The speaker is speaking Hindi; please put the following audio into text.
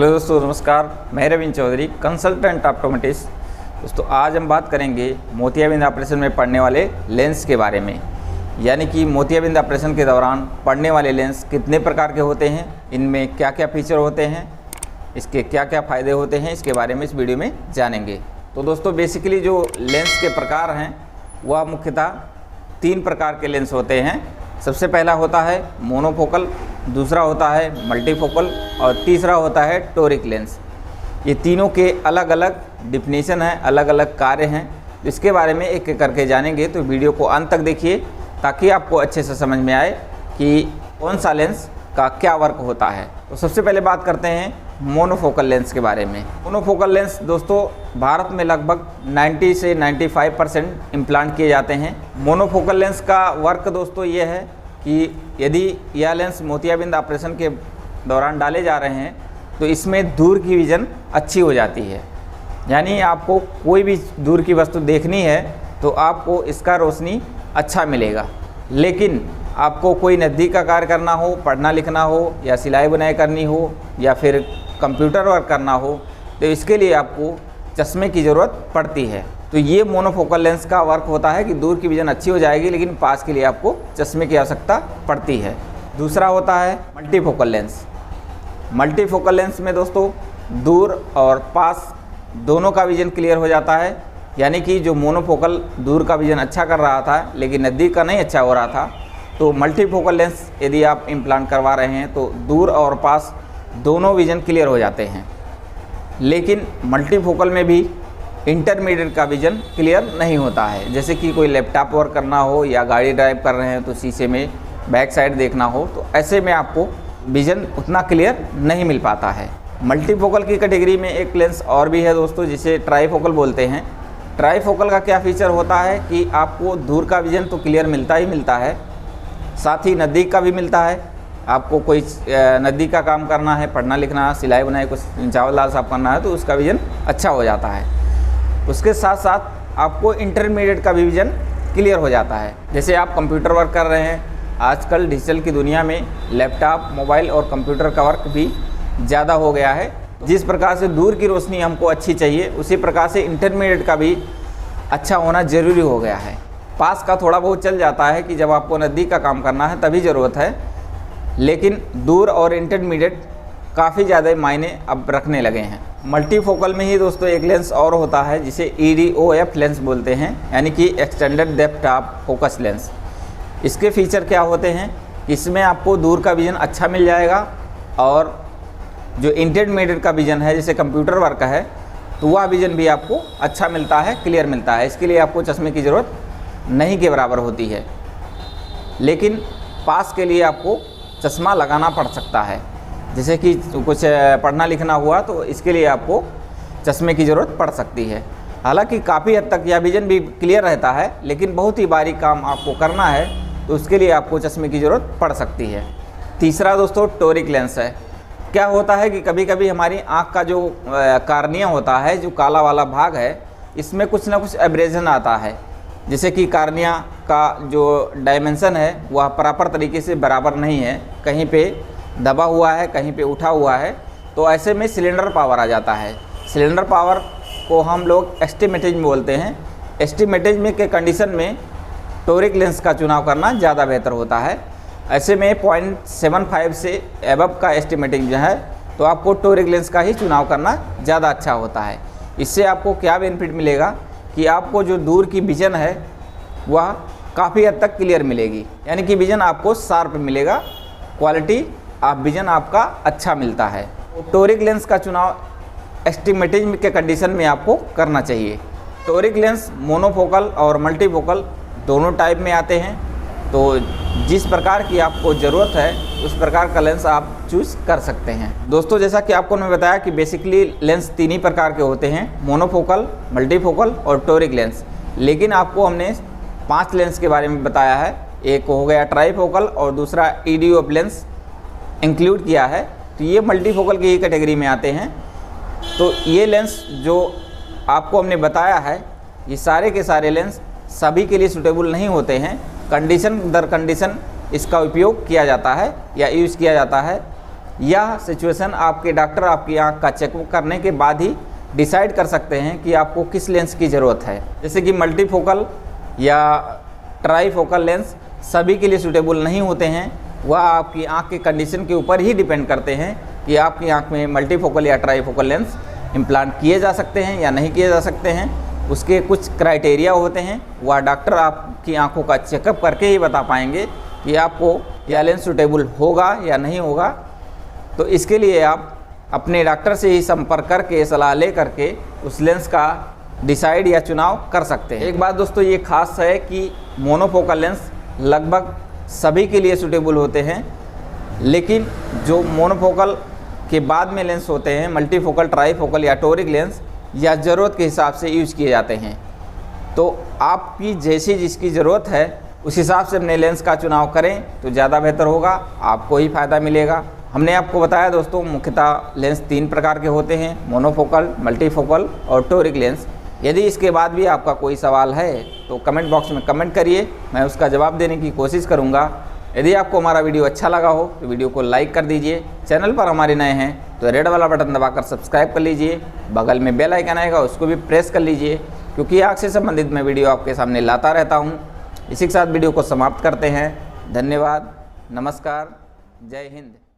हेलो दोस्तों, नमस्कार। मैं रविंद्र चौधरी, कंसल्टेंट ऑप्टोमेट्रिस्ट। दोस्तों आज हम बात करेंगे मोतियाबिंद ऑपरेशन में पड़ने वाले लेंस के बारे में, यानी कि मोतियाबिंद ऑपरेशन के दौरान पड़ने वाले लेंस कितने प्रकार के होते हैं, इनमें क्या क्या फीचर होते हैं, इसके क्या क्या फ़ायदे होते हैं, इसके बारे में इस वीडियो में जानेंगे। तो दोस्तों बेसिकली जो लेंस के प्रकार हैं वह मुख्यतः 3 प्रकार के लेंस होते हैं। सबसे पहला होता है मोनोफोकल, दूसरा होता है मल्टीफोकल और तीसरा होता है टोरिक लेंस। ये तीनों के अलग अलग डिफिनीशन हैं, अलग अलग कार्य हैं। इसके बारे में एक एक करके जानेंगे, तो वीडियो को अंत तक देखिए ताकि आपको अच्छे से समझ में आए कि कौन सा लेंस का क्या वर्क होता है। तो सबसे पहले बात करते हैं मोनोफोकल लेंस के बारे में। मोनोफोकल लेंस दोस्तों भारत में लगभग 90 से 95% इम्प्लांट किए जाते हैं। मोनोफोकल लेंस का वर्क दोस्तों ये है कि यदि यह लेंस मोतियाबिंद ऑपरेशन के दौरान डाले जा रहे हैं तो इसमें दूर की विज़न अच्छी हो जाती है, यानी आपको कोई भी दूर की वस्तु देखनी है तो आपको इसका रोशनी अच्छा मिलेगा। लेकिन आपको कोई नज़दीक का कार्य करना हो, पढ़ना लिखना हो या सिलाई बुनाई करनी हो या फिर कंप्यूटर वर्क करना हो, तो इसके लिए आपको चश्मे की ज़रूरत पड़ती है। तो ये मोनोफोकल लेंस का वर्क होता है कि दूर की विज़न अच्छी हो जाएगी, लेकिन पास के लिए आपको चश्मे की आवश्यकता पड़ती है। दूसरा होता है मल्टीफोकल लेंस। मल्टीफोकल लेंस में दोस्तों दूर और पास दोनों का विज़न क्लियर हो जाता है, यानी कि जो मोनोफोकल दूर का विज़न अच्छा कर रहा था लेकिन नज़दीक का नहीं अच्छा हो रहा था, तो मल्टीफोकल लेंस यदि आप इम्प्लांट करवा रहे हैं तो दूर और पास दोनों विज़न क्लियर हो जाते हैं। लेकिन मल्टीफोकल में भी इंटरमीडिएट का विज़न क्लियर नहीं होता है, जैसे कि कोई लैपटॉप वर्क करना हो या गाड़ी ड्राइव कर रहे हैं तो शीशे में बैक साइड देखना हो, तो ऐसे में आपको विज़न उतना क्लियर नहीं मिल पाता है। मल्टीफोकल की कैटेगरी में एक लेंस और भी है दोस्तों, जिसे ट्राईफोकल बोलते हैं। ट्राईफोकल का क्या फीचर होता है कि आपको दूर का विज़न तो क्लियर मिलता ही मिलता है, साथ ही नज़दीक का भी मिलता है। आपको कोई नज़दीक का काम करना है, पढ़ना लिखना, सिलाई बुनाई, कुछ चावल दाल साफ करना है, तो उसका विज़न अच्छा हो जाता है। उसके साथ साथ आपको इंटरमीडिएट का भी विज़न क्लियर हो जाता है। जैसे आप कंप्यूटर वर्क कर रहे हैं, आजकल डिजिटल की दुनिया में लैपटॉप, मोबाइल और कंप्यूटर का वर्क भी ज़्यादा हो गया है। जिस प्रकार से दूर की रोशनी हमको अच्छी चाहिए, उसी प्रकार से इंटरमीडिएट का भी अच्छा होना ज़रूरी हो गया है। पास का थोड़ा बहुत चल जाता है कि जब आपको नज़दीक का काम करना है तभी ज़रूरत है, लेकिन दूर और इंटरमीडिएट काफ़ी ज़्यादा मायने अब रखने लगे हैं। मल्टीफोकल में ही दोस्तों एक लेंस और होता है जिसे EDOF लेंस बोलते हैं, यानी कि extended depth of focus lens. इसके फीचर क्या होते हैं कि इसमें आपको दूर का विज़न अच्छा मिल जाएगा और जो इंटरमीडिएट का विज़न है, जैसे कंप्यूटर वर्क है, तो वह विज़न भी आपको अच्छा मिलता है, क्लियर मिलता है। इसके लिए आपको चश्मे की ज़रूरत नहीं के बराबर होती है, लेकिन पास के लिए आपको चश्मा लगाना पड़ सकता है। जैसे कि कुछ पढ़ना लिखना हुआ तो इसके लिए आपको चश्मे की ज़रूरत पड़ सकती है। हालांकि काफ़ी हद तक यह विज़न भी क्लियर रहता है, लेकिन बहुत ही बारीक काम आपको करना है तो उसके लिए आपको चश्मे की ज़रूरत पड़ सकती है। तीसरा दोस्तों टोरिक लेंस है। क्या होता है कि कभी कभी हमारी आँख का जो कार्निया होता है, जो काला वाला भाग है, इसमें कुछ ना कुछ एब्रेजन आता है, जैसे कि कार्निया का जो डायमेंशन है वह प्रॉपर तरीके से बराबर नहीं है, कहीं पे दबा हुआ है, कहीं पे उठा हुआ है, तो ऐसे में सिलेंडर पावर आ जाता है। सिलेंडर पावर को हम लोग एस्टिमेटेज बोलते हैं। एस्टिमेटेज में के कंडीशन में टोरिक लेंस का चुनाव करना ज़्यादा बेहतर होता है। ऐसे में 0.75 से एबव का एस्टिमेटेज जो है तो आपको टोरिक लेंस का ही चुनाव करना ज़्यादा अच्छा होता है। इससे आपको क्या बेनिफिट मिलेगा कि आपको जो दूर की विज़न है वह काफ़ी हद तक क्लियर मिलेगी, यानी कि विज़न आपको शार्प मिलेगा, क्वालिटी आप विज़न आपका अच्छा मिलता है। टोरिक लेंस का चुनाव एस्टिमेटेज के कंडीशन में आपको करना चाहिए। टोरिक लेंस मोनोफोकल और मल्टीफोकल दोनों टाइप में आते हैं, तो जिस प्रकार की आपको ज़रूरत है उस प्रकार का लेंस आप चूज़ कर सकते हैं। दोस्तों जैसा कि आपको मैं बताया कि बेसिकली लेंस 3 ही प्रकार के होते हैं, मोनोफोकल, मल्टीफोकल और टोरिक लेंस। लेकिन आपको हमने 5 लेंस के बारे में बताया है। एक हो गया ट्राईफोकल और दूसरा EDOF लेंस इंक्लूड किया है, तो ये मल्टीफोकल की ही कैटेगरी में आते हैं। तो ये लेंस जो आपको हमने बताया है, ये सारे के सारे लेंस सभी के लिए सूटेबल नहीं होते हैं। कंडीशन दर कंडीशन इसका उपयोग किया जाता है या यूज़ किया जाता है। यह सिचुएशन आपके डॉक्टर आपकी आँख का चेकअप करने के बाद ही डिसाइड कर सकते हैं कि आपको किस लेंस की ज़रूरत है। जैसे कि मल्टीफोकल या ट्राईफोकल लेंस सभी के लिए सूटेबल नहीं होते हैं, वह आपकी आँख के कंडीशन के ऊपर ही डिपेंड करते हैं कि आपकी आँख में मल्टीफोकल या ट्राईफोकल लेंस इम्प्लांट किए जा सकते हैं या नहीं किए जा सकते हैं। उसके कुछ क्राइटेरिया होते हैं, वह डॉक्टर आपकी आँखों का चेकअप करके ही बता पाएंगे कि आपको यह लेंस सूटेबल होगा या नहीं होगा। तो इसके लिए आप अपने डॉक्टर से ही संपर्क करके सलाह ले करके उस लेंस का डिसाइड या चुनाव कर सकते हैं। एक बात दोस्तों ये खास है कि मोनोफोकल लेंस लगभग सभी के लिए सूटेबल होते हैं, लेकिन जो मोनोफोकल के बाद में लेंस होते हैं, मल्टीफोकल, ट्राईफोकल या टोरिक लेंस, या ज़रूरत के हिसाब से यूज किए जाते हैं। तो आपकी जैसी जिसकी ज़रूरत है उस हिसाब से अपने लेंस का चुनाव करें तो ज़्यादा बेहतर होगा, आपको ही फ़ायदा मिलेगा। हमने आपको बताया दोस्तों मुख्यतः लेंस 3 प्रकार के होते हैं, मोनोफोकल, मल्टीफोकल और टोरिक लेंस। यदि इसके बाद भी आपका कोई सवाल है तो कमेंट बॉक्स में कमेंट करिए, मैं उसका जवाब देने की कोशिश करूँगा। यदि आपको हमारा वीडियो अच्छा लगा हो तो वीडियो को लाइक कर दीजिए। चैनल पर हमारे नए हैं तो रेड वाला बटन दबाकर सब्सक्राइब कर लीजिए। बगल में बेल आइकन आएगा, उसको भी प्रेस कर लीजिए, क्योंकि आँख से संबंधित मैं वीडियो आपके सामने लाता रहता हूँ। इसी के साथ वीडियो को समाप्त करते हैं। धन्यवाद, नमस्कार, जय हिंद।